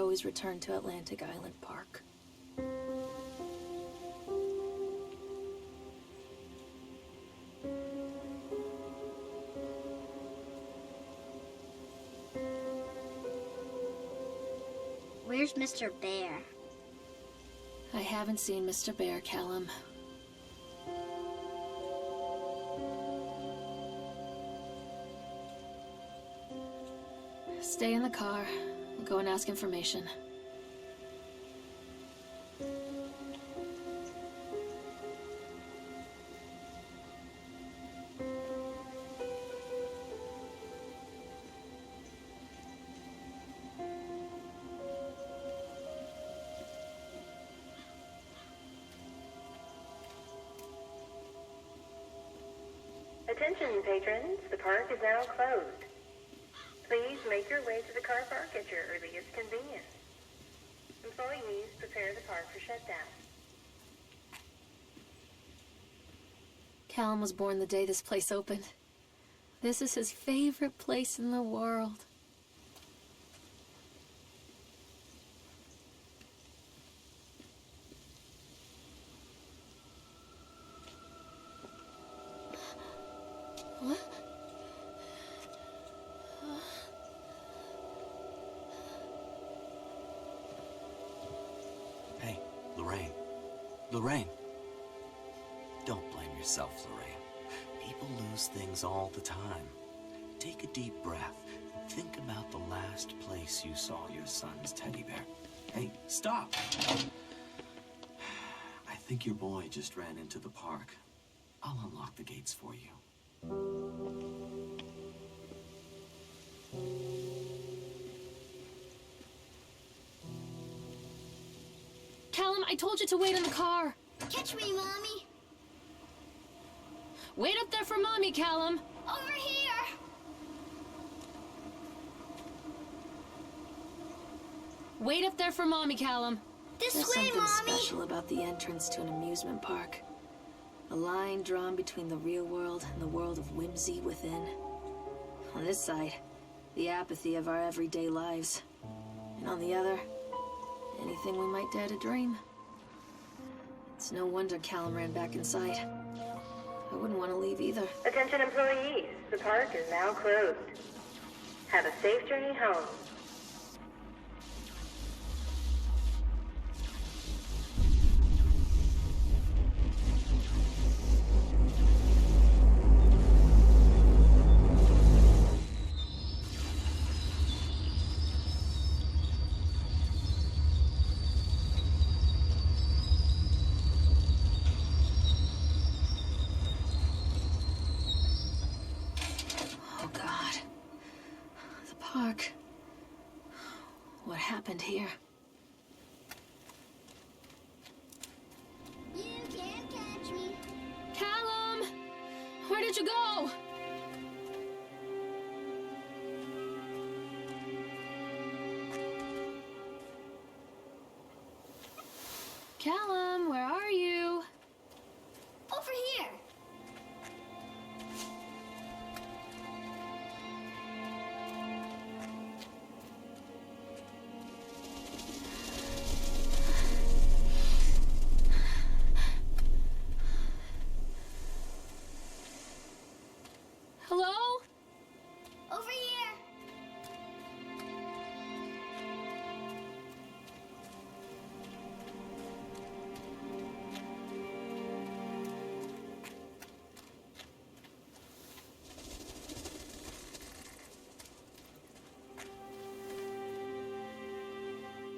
always return to Atlantic Island Park. Where's Mr. Bear? I haven't seen Mr. Bear, Callum. Stay in the car. We'll go and ask information. Attention, patrons. The park is now closed. Please make your way to the car park at your earliest convenience. Employees, prepare the park for shutdown. Callum was born the day this place opened. This is his favorite place in the world. What? Hey, Lorraine. Lorraine. Don't blame yourself, Lorraine. People lose things all the time. Take a deep breath and think about the last place you saw your son's teddy bear. Hey, stop! I think your boy just ran into the park. I'll unlock the gates for you. Callum, I told you to wait in the car. Catch me, Mommy. Wait up there for Mommy, Callum. Over here. Wait up there for Mommy, Callum. This There's way, something Mommy. special about the entrance to an amusement park. A line drawn between the real world and the world of whimsy within. On this side, the apathy of our everyday lives. And on the other, anything we might dare to dream. It's no wonder Callum ran back inside. I wouldn't want to leave either. Attention, employees. The park is now closed. Have a safe journey home. Park. What happened here? You can't catch me. Callum! Where did you go? Callum, where are you? Over here. Hello? Over here.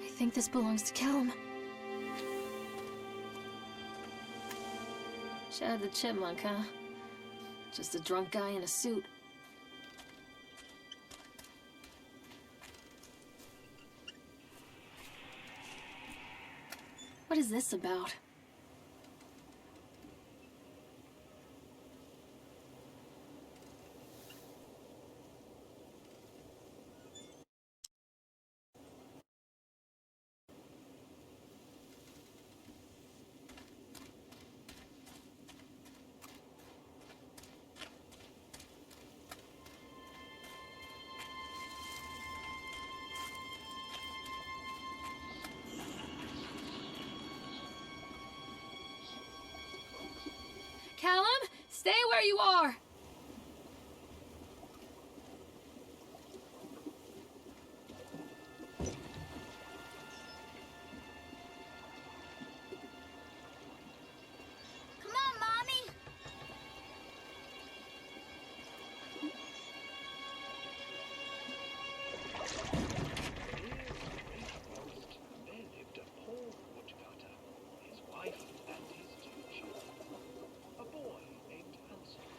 I think this belongs to Callum. Shadow the Chipmunk, huh? Just a drunk guy in a suit. What is this about? Callum, stay where you are! Come on, Mommy. There lived a poor woodcutter, his wife and his 2 children. A boy named Hansel.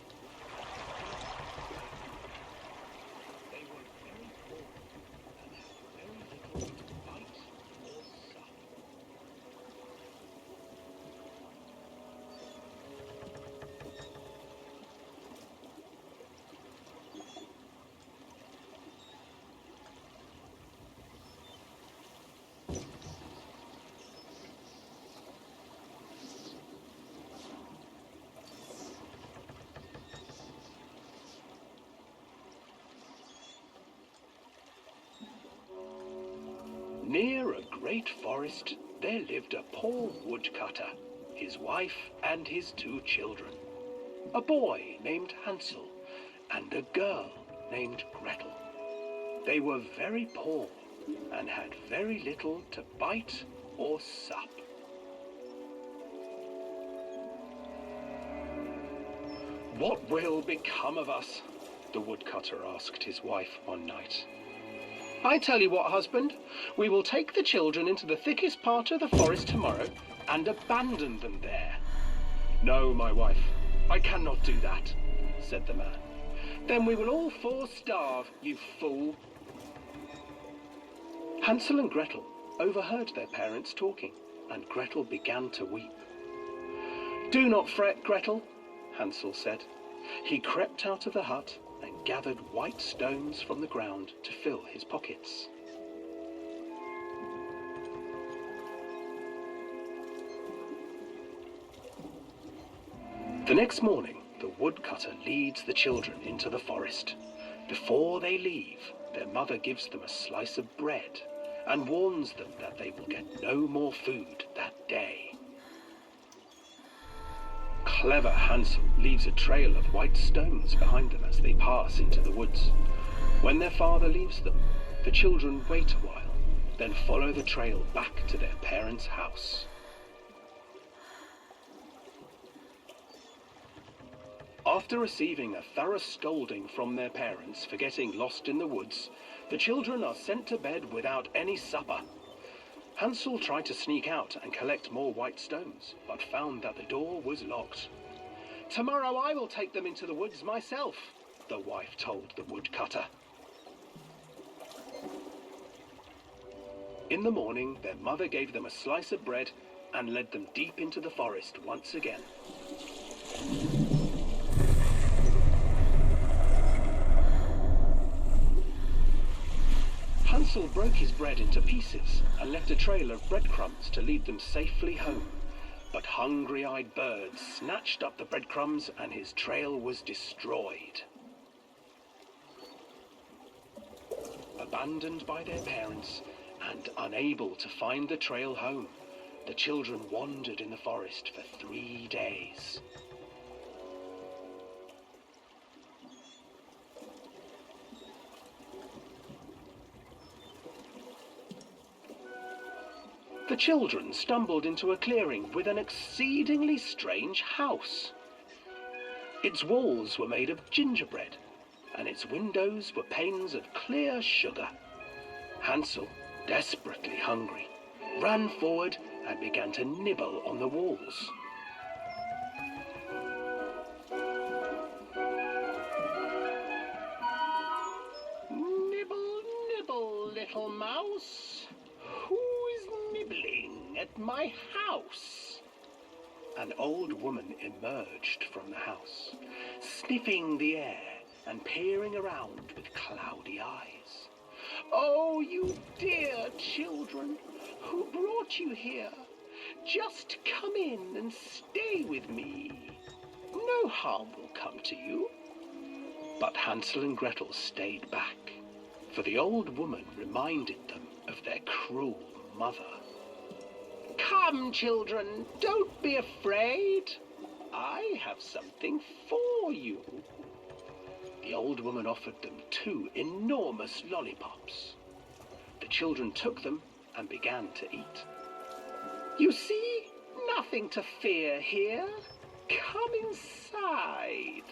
They were very poor and had very little to bite or sup. Near a great forest, there lived a poor woodcutter, his wife and his 2 children. A boy named Hansel and a girl named Gretel. They were very poor and had very little to bite or sup. What will become of us? The woodcutter asked his wife one night. I tell you what, husband, we will take the children into the thickest part of the forest tomorrow and abandon them there. No, my wife, I cannot do that, said the man. Then we will all 4 starve, you fool. Hansel and Gretel overheard their parents talking, and Gretel began to weep. Do not fret, Gretel, Hansel said. He crept out of the hut and gathered white stones from the ground to fill his pockets. The next morning, the woodcutter leads the children into the forest. Before they leave, their mother gives them a slice of bread and warns them that they will get no more food that day. Clever Hansel leaves a trail of white stones behind them as they pass into the woods. When their father leaves them, the children wait a while, then follow the trail back to their parents' house. After receiving a thorough scolding from their parents for getting lost in the woods, the children are sent to bed without any supper. Hansel tried to sneak out and collect more white stones, but found that the door was locked. Tomorrow I will take them into the woods myself, the wife told the woodcutter. In the morning, their mother gave them a slice of bread and led them deep into the forest once again. Hansel broke his bread into pieces and left a trail of breadcrumbs to lead them safely home. But hungry-eyed birds snatched up the breadcrumbs and his trail was destroyed. Abandoned by their parents and unable to find the trail home, the children wandered in the forest for 3 days. The children stumbled into a clearing with an exceedingly strange house. Its walls were made of gingerbread, and its windows were panes of clear sugar. Hansel, desperately hungry, ran forward and began to nibble on the walls. Nibble, nibble, little mouse. Who is nibbling at my house? An old woman emerged from the house, sniffing the air and peering around with cloudy eyes. Oh, you dear children, who brought you here? Just come in and stay with me. No harm will come to you. But Hansel and Gretel stayed back, for the old woman reminded them of their cruel mother. Come, children, don't be afraid. I have something for you. The old woman offered them 2 enormous lollipops. The children took them and began to eat. You see, nothing to fear here. Come inside,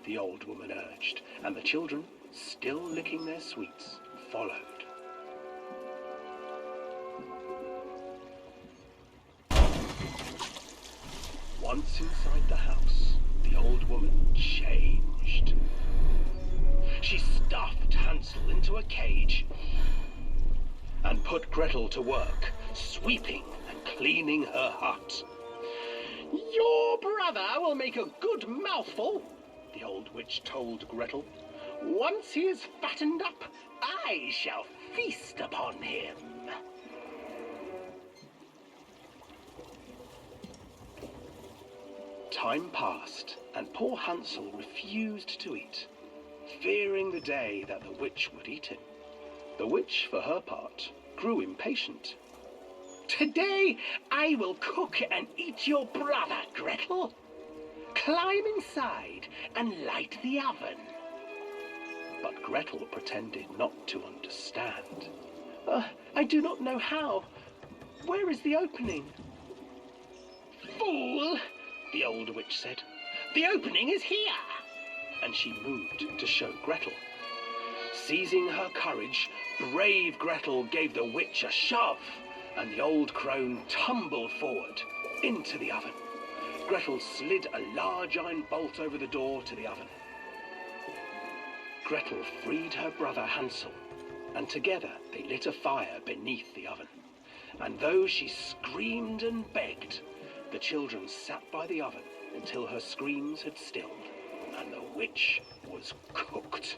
the old woman urged, and the children, still licking their sweets, followed. Once inside the house, the old woman changed. She stuffed Hansel into a cage and put Gretel to work, sweeping and cleaning her hut. Your brother will make a good mouthful, the old witch told Gretel. Once he is fattened up, I shall feast upon him. Time passed, and poor Hansel refused to eat, fearing the day that the witch would eat him. The witch, for her part, grew impatient. Today I will cook and eat your brother, Gretel. Climb inside and light the oven. But Gretel pretended not to understand. I do not know how. Where is the opening? Fool, the old witch said. The opening is here. And she moved to show Gretel. Seizing her courage, brave Gretel gave the witch a shove, and the old crone tumbled forward into the oven. Gretel slid a large iron bolt over the door to the oven. Gretel freed her brother Hansel, and together they lit a fire beneath the oven. And though she screamed and begged, the children sat by the oven until her screams had stilled, and the witch was cooked.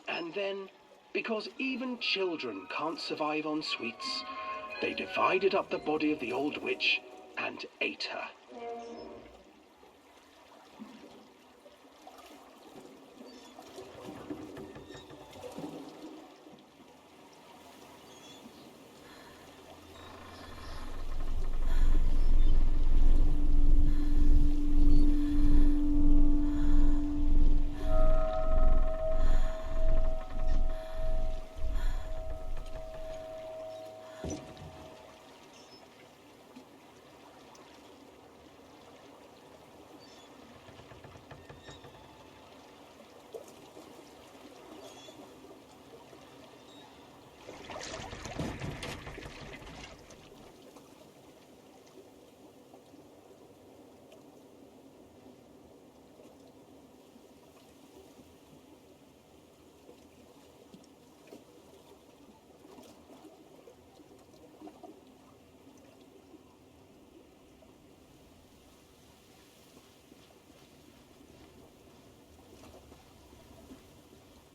And then, because even children can't survive on sweets, they divided up the body of the old witch and ate her.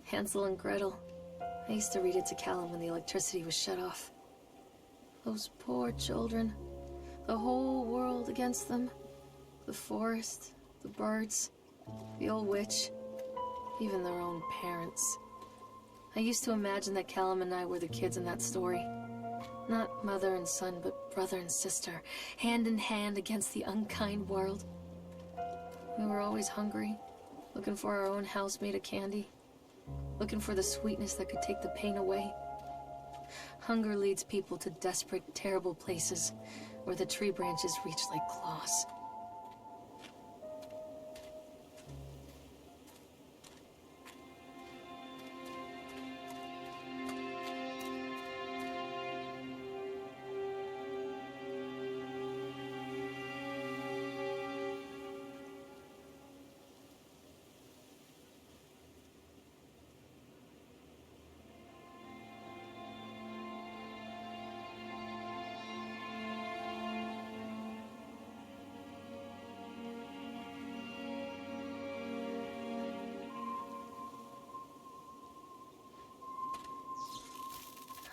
Hansel and Gretel. I used to read it to Callum when the electricity was shut off. Those poor children. The whole world against them. The forest, the birds, the old witch, even their own parents. I used to imagine that Callum and I were the kids in that story. Not mother and son, but brother and sister, hand in hand against the unkind world. We were always hungry, looking for our own house made of candy. Looking for the sweetness that could take the pain away. Hunger leads people to desperate, terrible places where the tree branches reach like claws.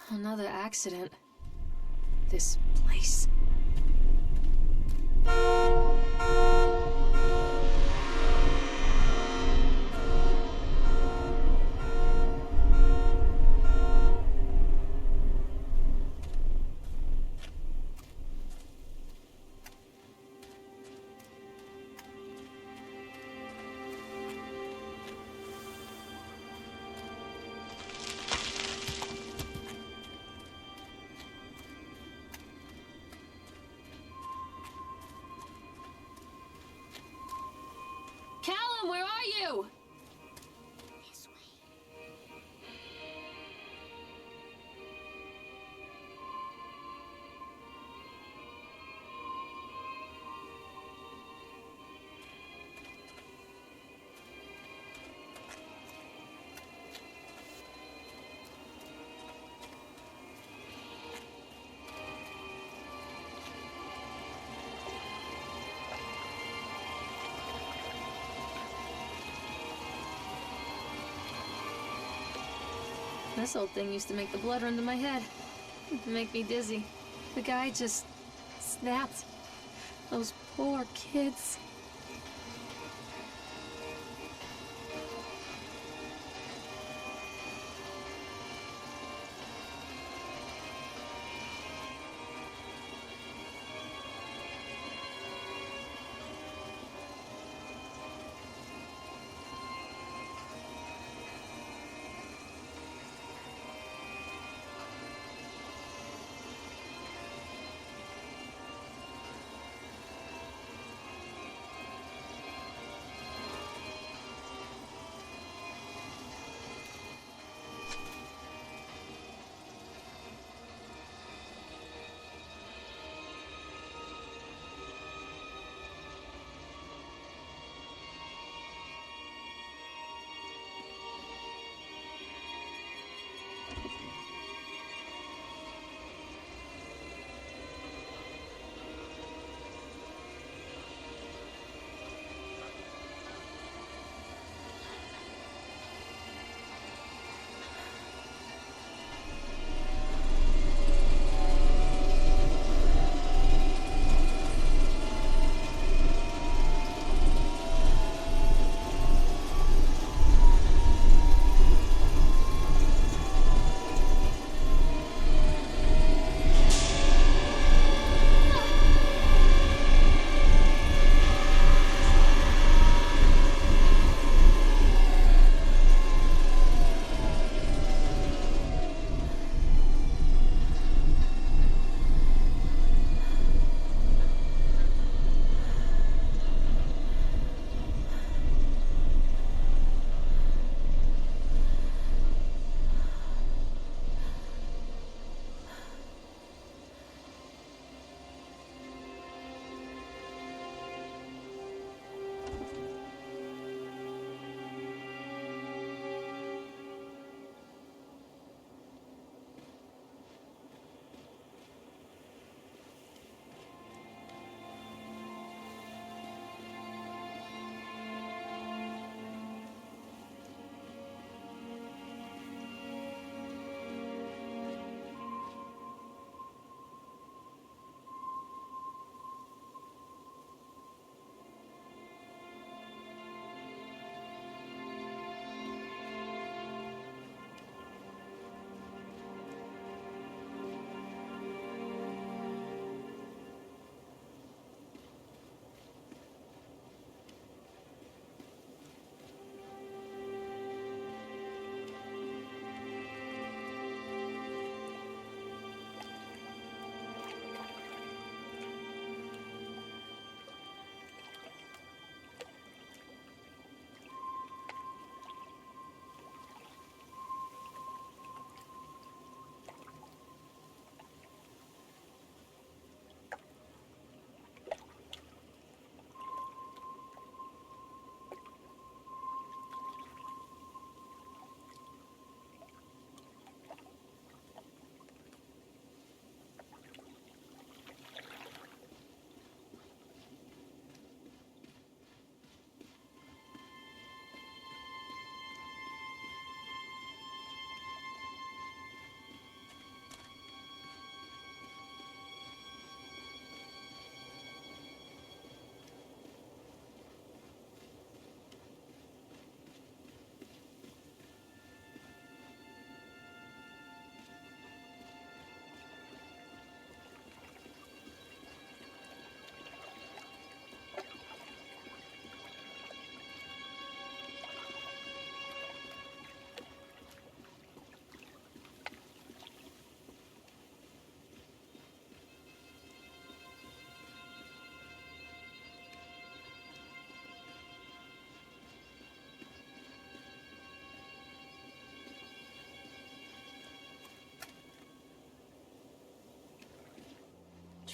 Another accident. This place. you! This way. This old thing used to make the blood run to my head. Make me dizzy. The guy just snapped. Those poor kids.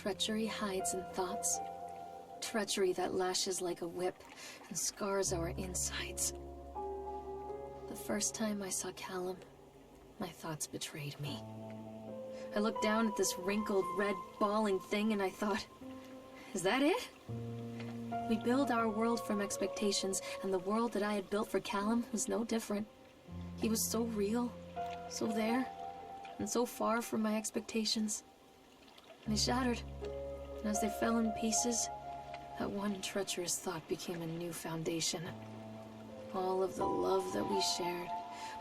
Treachery hides in thoughts. Treachery that lashes like a whip and scars our insides. The first time I saw Callum, my thoughts betrayed me. I looked down at this wrinkled, red, bawling thing and I thought, is that it? We build our world from expectations, and the world that I had built for Callum was no different. He was so real, so there, and so far from my expectations. And they shattered, and as they fell in pieces, that one treacherous thought became a new foundation. All of the love that we shared,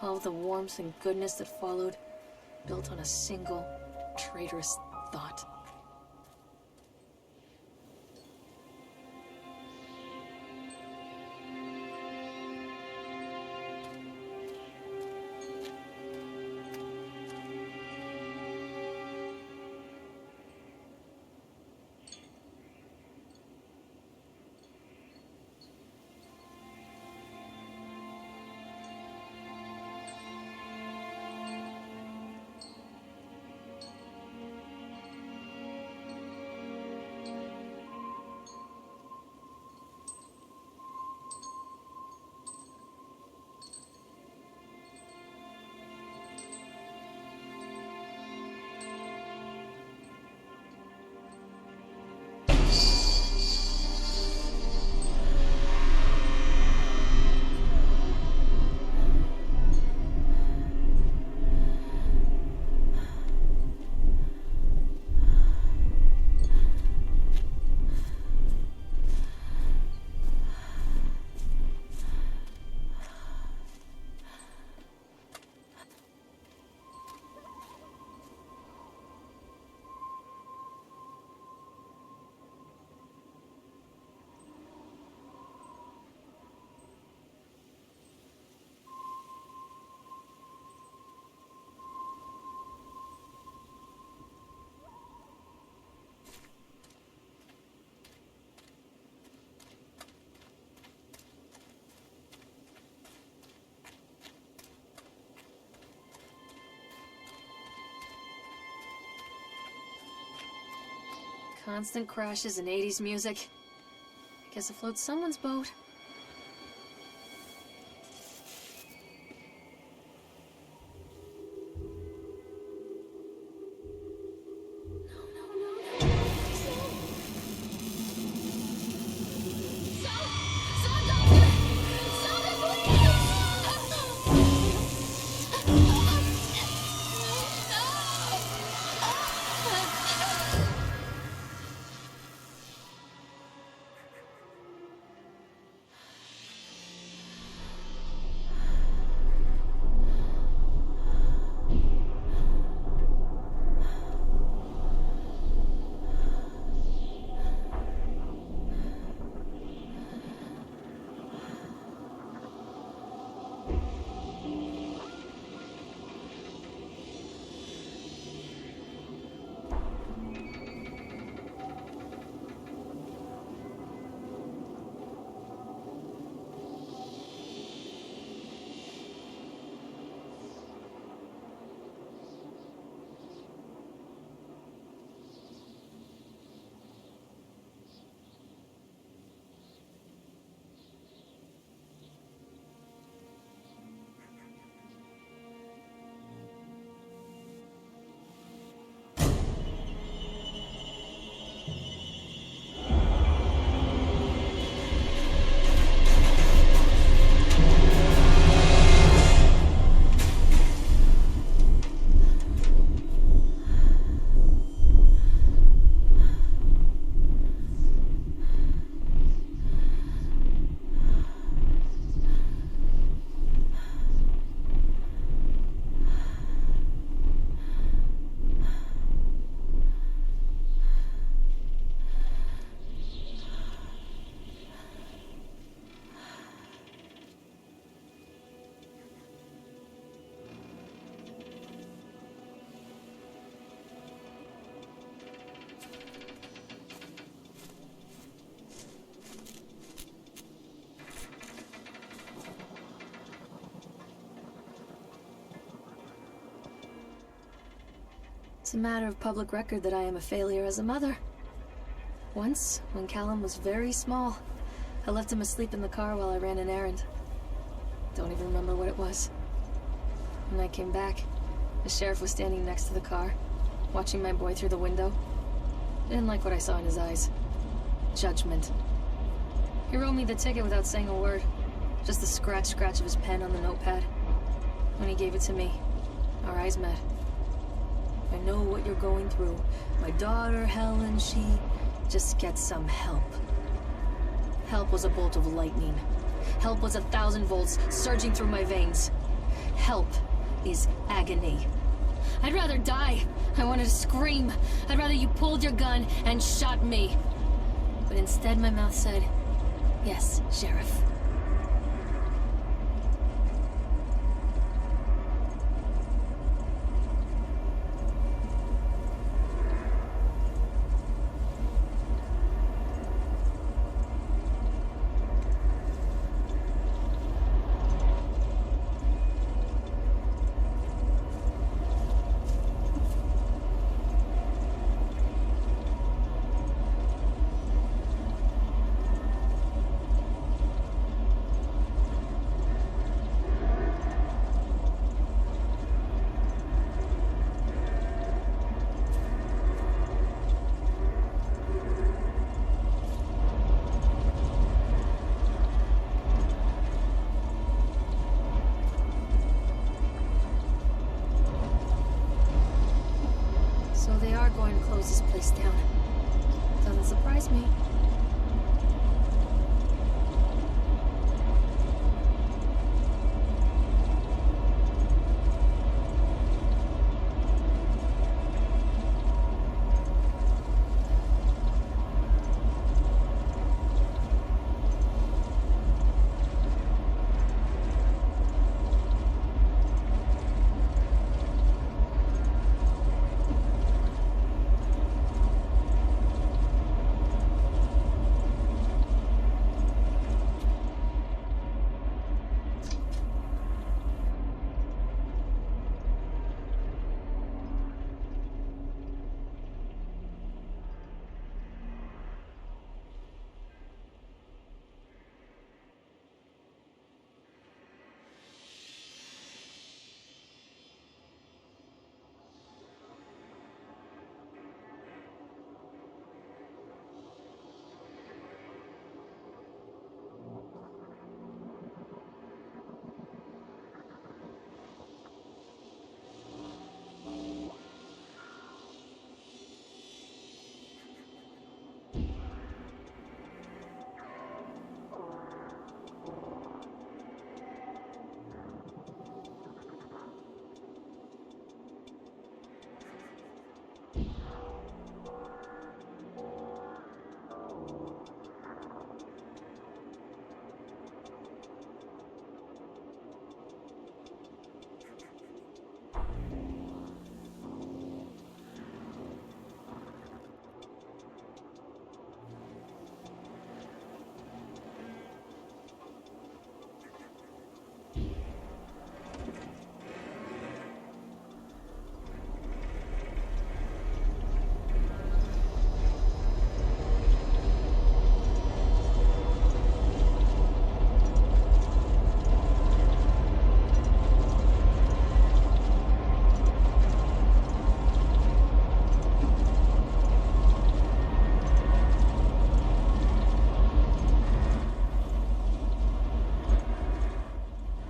all of the warmth and goodness that followed, built on a single, traitorous thought. Constant crashes and 80s music. Guess it floats someone's boat. It's a matter of public record that I am a failure as a mother. Once, when Callum was very small, I left him asleep in the car while I ran an errand. Don't even remember what it was. When I came back, the sheriff was standing next to the car, watching my boy through the window. I didn't like what I saw in his eyes. Judgment. He wrote me the ticket without saying a word. Just the scratch of his pen on the notepad. When he gave it to me, our eyes met. I know what you're going through. My daughter, Helen, she just gets some help. Help was a bolt of lightning. Help was 1,000 volts surging through my veins. Help is agony. I'd rather die. I wanted to scream. I'd rather you pulled your gun and shot me. But instead my mouth said, "Yes, Sheriff." They are going to close this place down. Doesn't surprise me.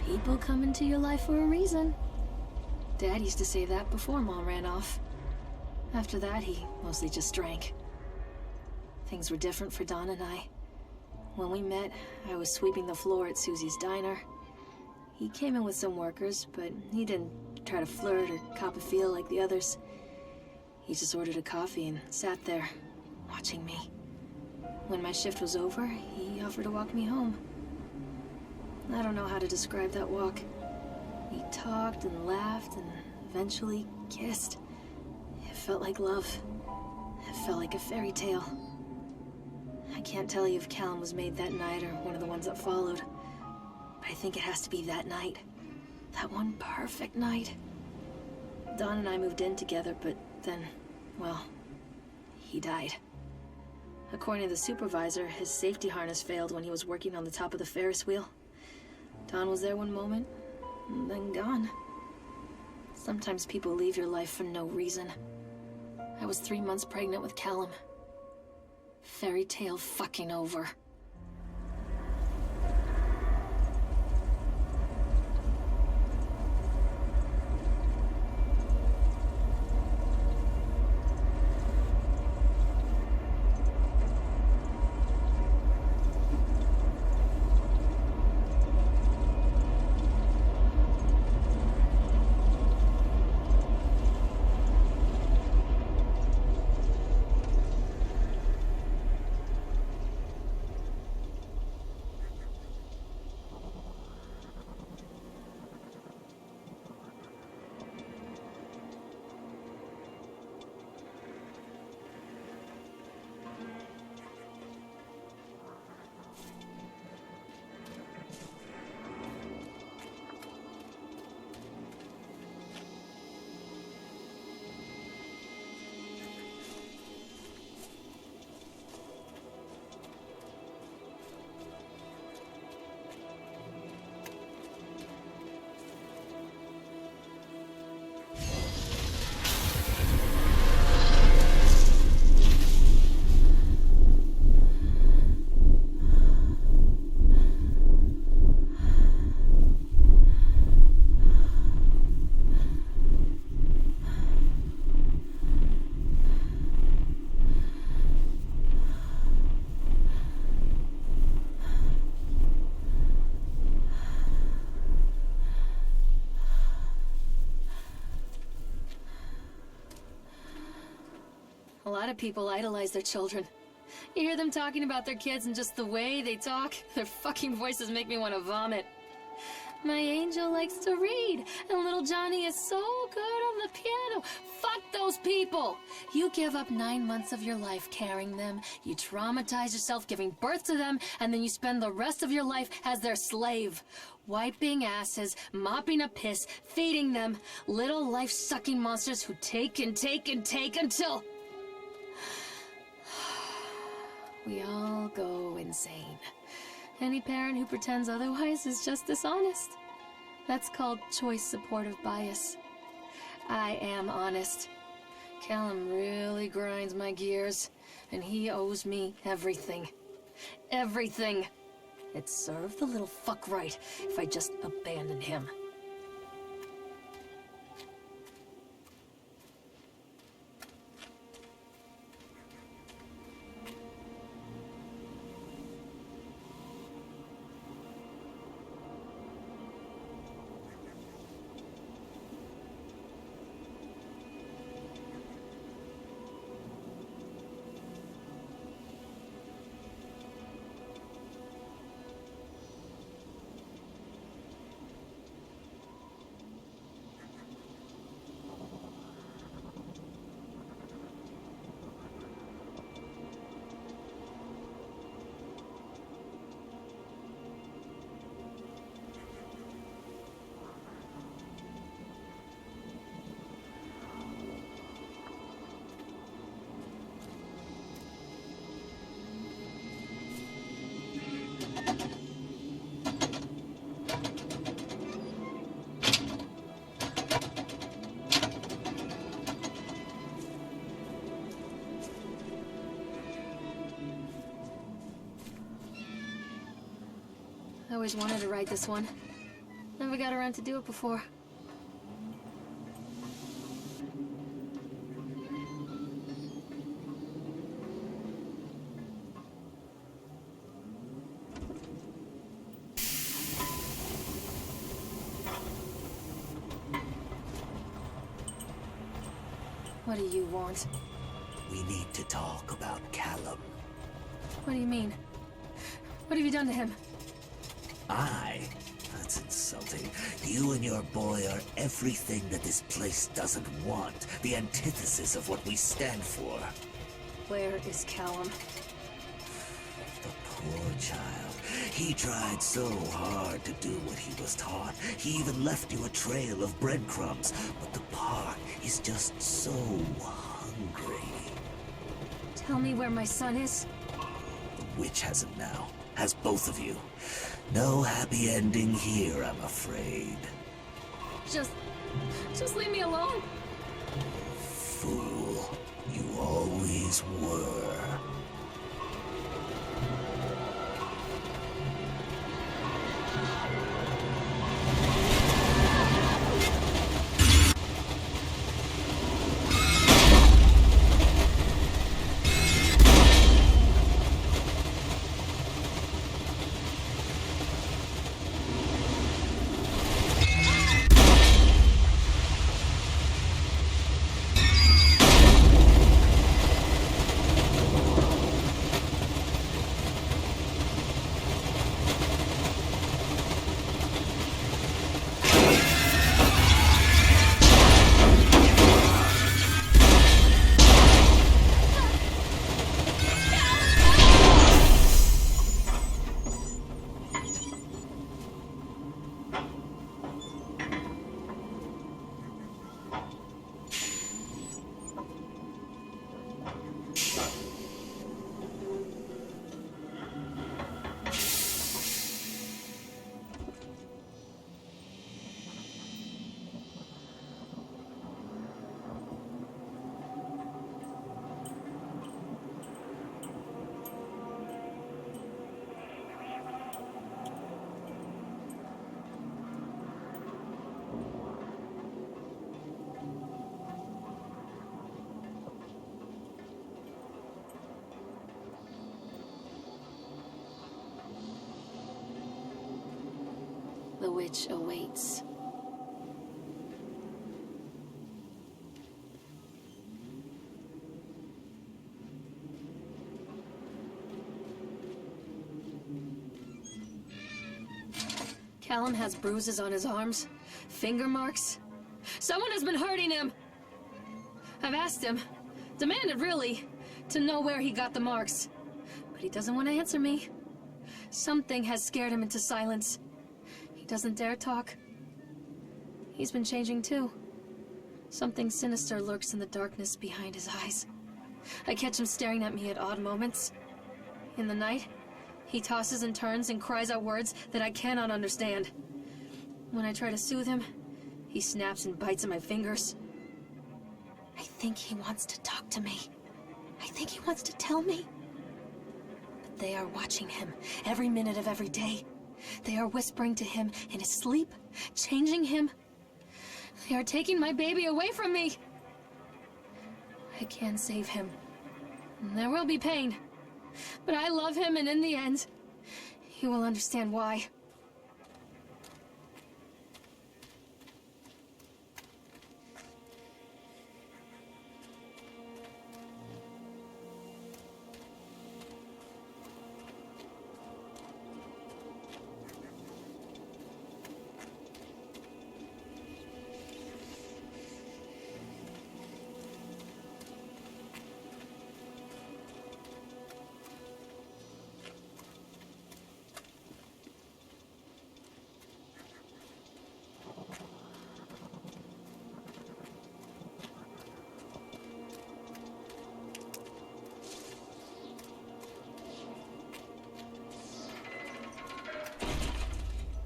People come into your life for a reason. Dad used to say that before Mom ran off. After that, he mostly just drank. Things were different for Don and I. When we met, I was sweeping the floor at Susie's diner. He came in with some workers, but he didn't try to flirt or cop a feel like the others. He just ordered a coffee and sat there, watching me. When my shift was over, he offered to walk me home. I don't know how to describe that walk. We talked and laughed and eventually kissed. It felt like love. It felt like a fairy tale. I can't tell you if Callum was made that night or one of the ones that followed. But I think it has to be that night. That one perfect night. Don and I moved in together, but then, well, he died. According to the supervisor, his safety harness failed when he was working on the top of the Ferris wheel. Don was there one moment, and then gone. Sometimes people leave your life for no reason. I was 3 months pregnant with Callum. Fairy tale fucking over. A lot of people idolize their children. You hear them talking about their kids and just the way they talk, their fucking voices make me want to vomit. My angel likes to read, and little Johnny is so good on the piano. Fuck those people! You give up 9 months of your life carrying them, you traumatize yourself giving birth to them, and then you spend the rest of your life as their slave. Wiping asses, mopping up piss, feeding them. Little life-sucking monsters who take and take and take until... we all go insane. Any parent who pretends otherwise is just dishonest. That's called choice supportive bias. I am honest. Callum really grinds my gears, and he owes me everything. Everything. It'd serve the little fuck right if I just abandoned him. I always wanted to ride this one. Never got around to do it before. What do you want? We need to talk about Callum. What do you mean? What have you done to him? That's insulting. You and your boy are everything that this place doesn't want. The antithesis of what we stand for. Where is Callum? The poor child. He tried so hard to do what he was taught. He even left you a trail of breadcrumbs. But the park is just so hungry. Tell me where my son is. witch has him now. Has both of you. No happy ending here, I'm afraid. Just leave me alone. Fool. You always were. The witch awaits. Callum has bruises on his arms, finger marks. Someone has been hurting him. I've asked him, demanded really, to know where he got the marks. But he doesn't want to answer me. Something has scared him into silence. He doesn't dare talk. He's been changing too. Something sinister lurks in the darkness behind his eyes. I catch him staring at me at odd moments. In the night, he tosses and turns and cries out words that I cannot understand. When I try to soothe him, he snaps and bites at my fingers. I think he wants to talk to me. I think he wants to tell me. But they are watching him every minute of every day. They are whispering to him in his sleep, changing him. They are taking my baby away from me. I can't save him. There will be pain. But I love him, and in the end, he will understand why.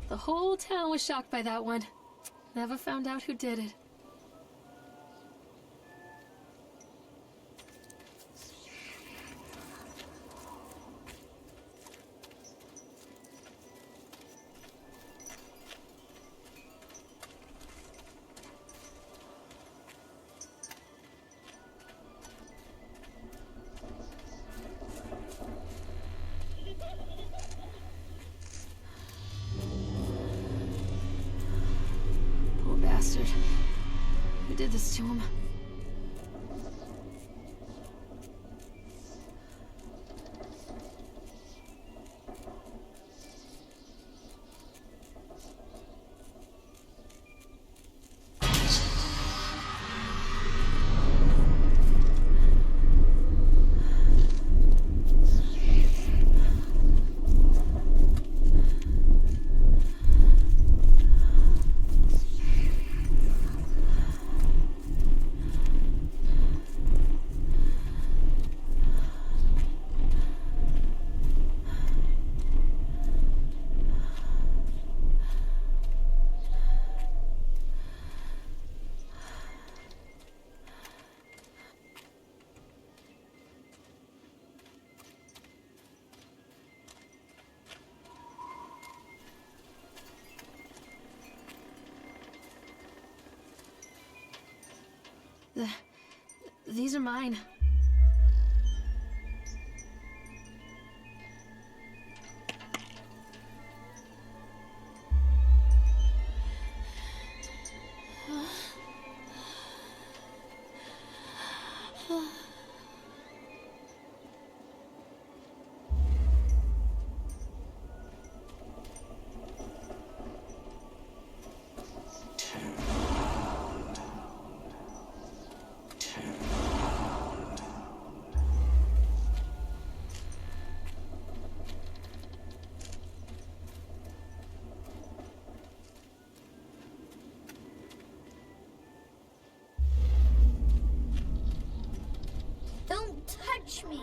The whole town was shocked by that one. Never found out who did it. Bastard. Who did this to him? These are mine. Don't touch me!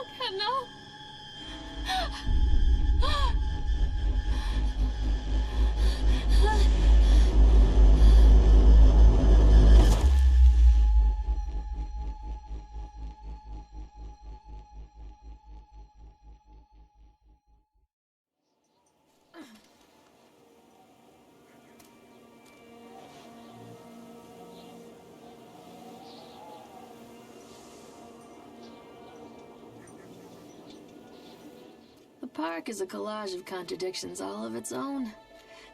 Oh God, no! The park is a collage of contradictions all of its own.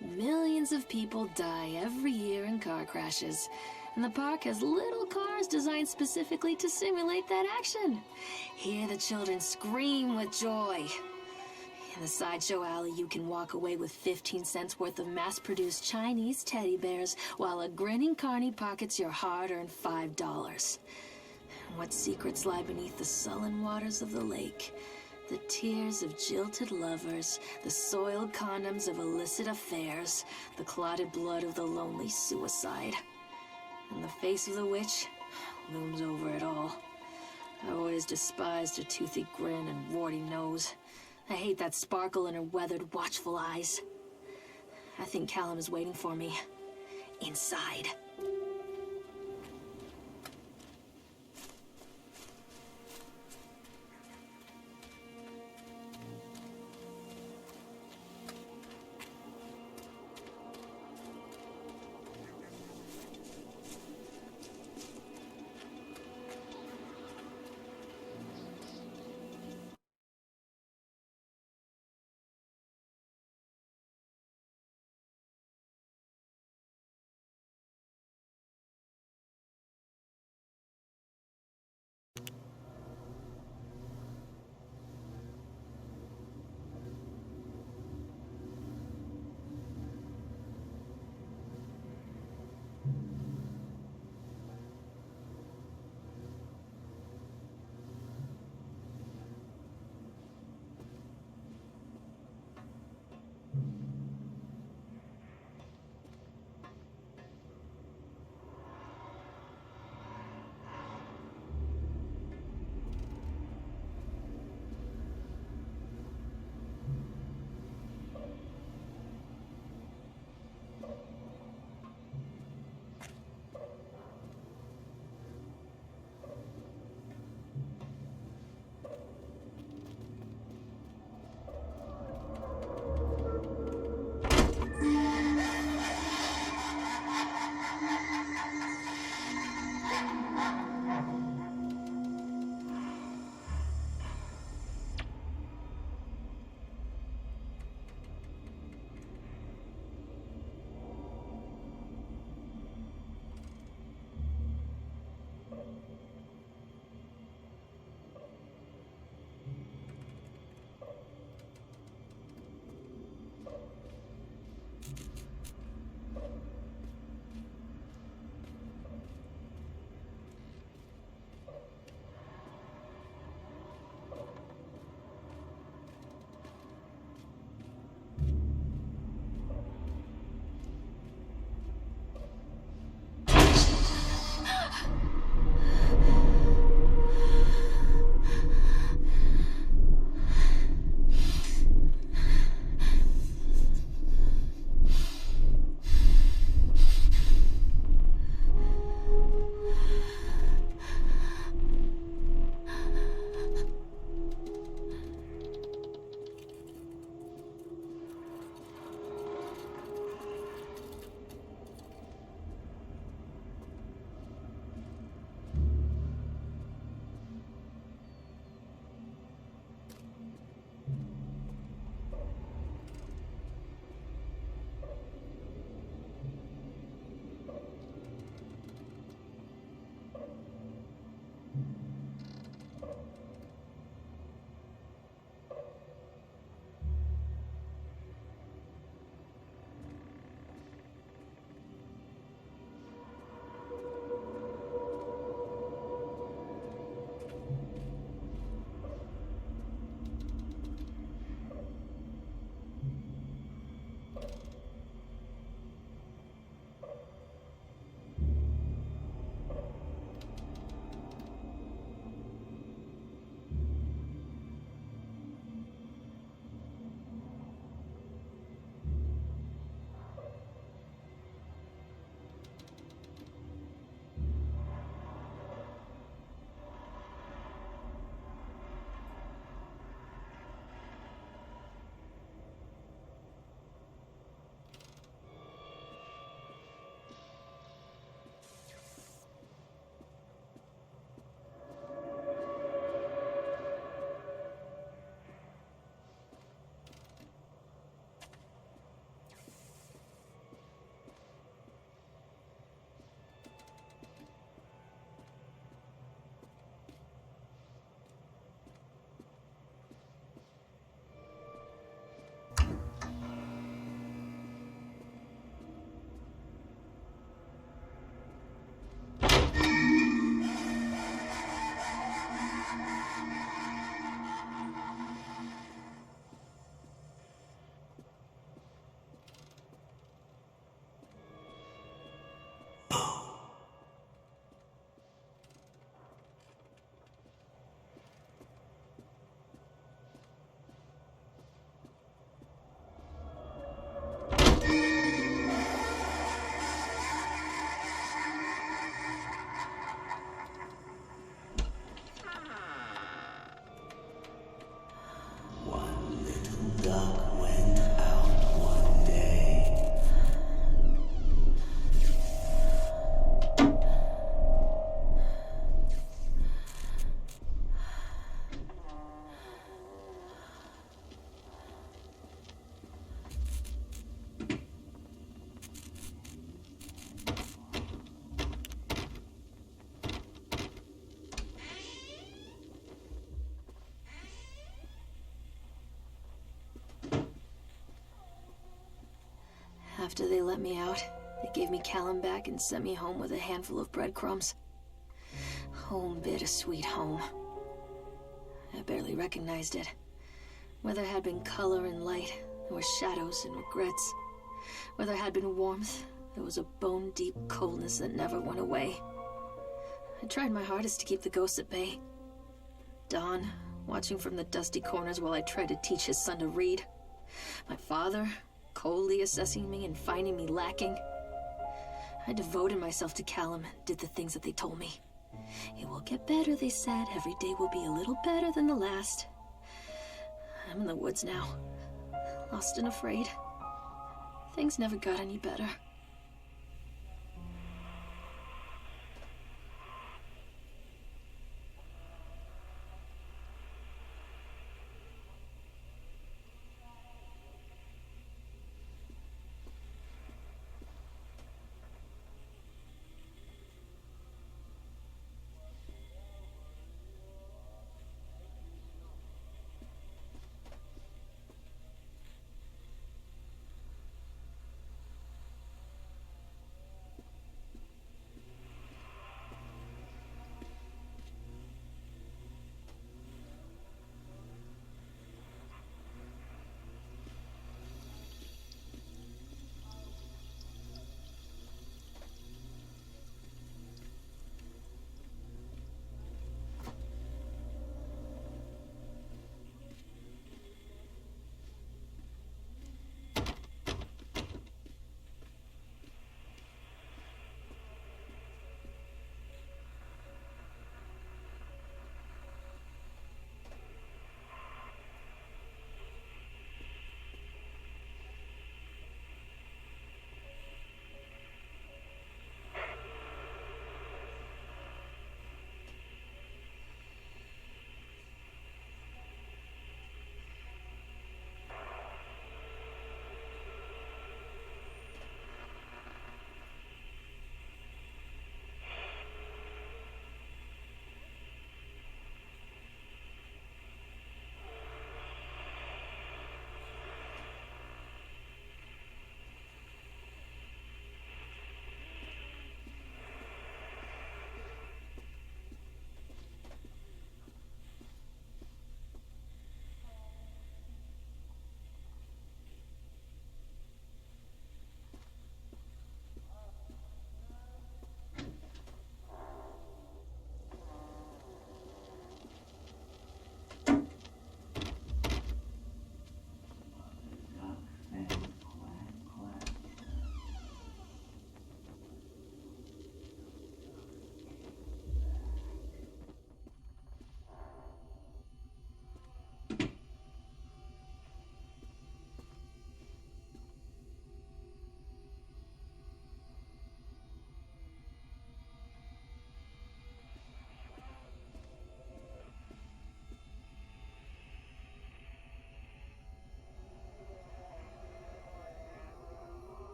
Millions of people die every year in car crashes, and the park has little cars designed specifically to simulate that action. Hear the children scream with joy. In the sideshow alley, you can walk away with 15 cents worth of mass-produced Chinese teddy bears, while a grinning carny pockets your hard-earned $5. What secrets lie beneath the sullen waters of the lake? The tears of jilted lovers, the soiled condoms of illicit affairs, the clotted blood of the lonely suicide. And the face of the witch looms over it all. I always despised her toothy grin and warty nose. I hate that sparkle in her weathered, watchful eyes. I think Callum is waiting for me. Inside. After they let me out, they gave me Callum back and sent me home with a handful of breadcrumbs. Home, bittersweet home. I barely recognized it. Where there had been color and light, there were shadows and regrets. Where there had been warmth, there was a bone-deep coldness that never went away. I tried my hardest to keep the ghosts at bay. Don, watching from the dusty corners while I tried to teach his son to read. My father, coldly assessing me and finding me lacking. I devoted myself to Callum and did the things that they told me. It will get better, they said. Every day will be a little better than the last. I'm in the woods now, lost and afraid. Things never got any better.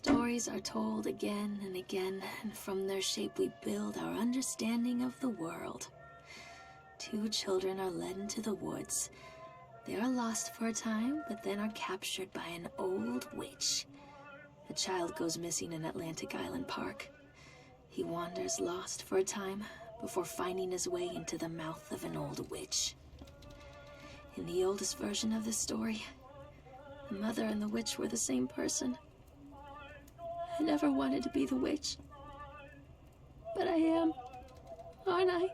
Stories are told again and again, and from their shape we build our understanding of the world. Two children are led into the woods. They are lost for a time, but then are captured by an old witch. The child goes missing in Atlantic Island Park. He wanders lost for a time before finding his way into the mouth of an old witch. In the oldest version of this story, the mother and the witch were the same person. I never wanted to be the witch, but I am, aren't I?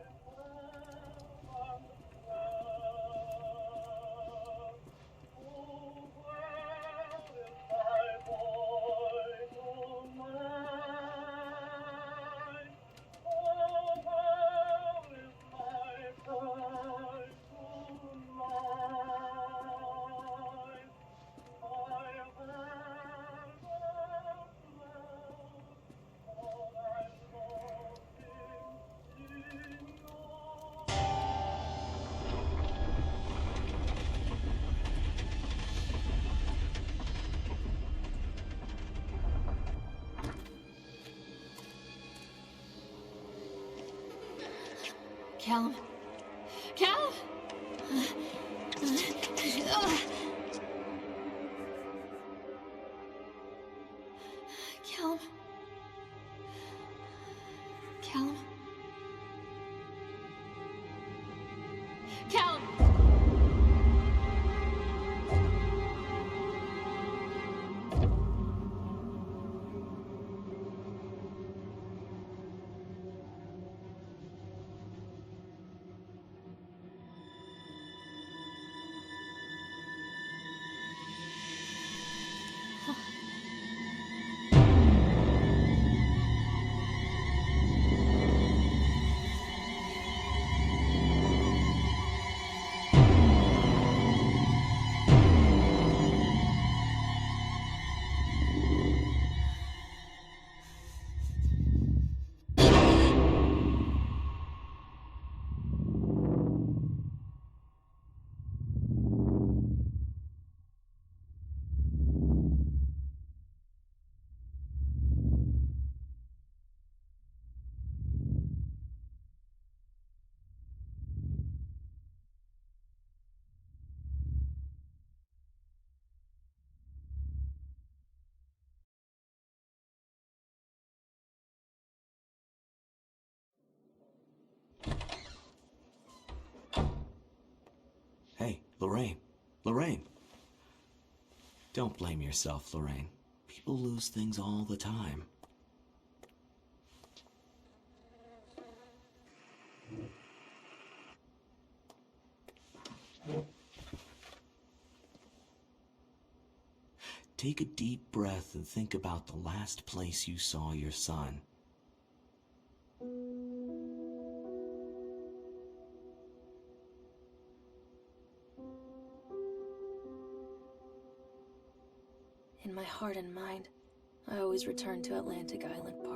Callum? Callum? Callum? Callum? Callum! Hey, Lorraine. Lorraine. Don't blame yourself, Lorraine. People lose things all the time. Take a deep breath and think about the last place you saw your son. In my heart and mind, I always return to Atlantic Island Park.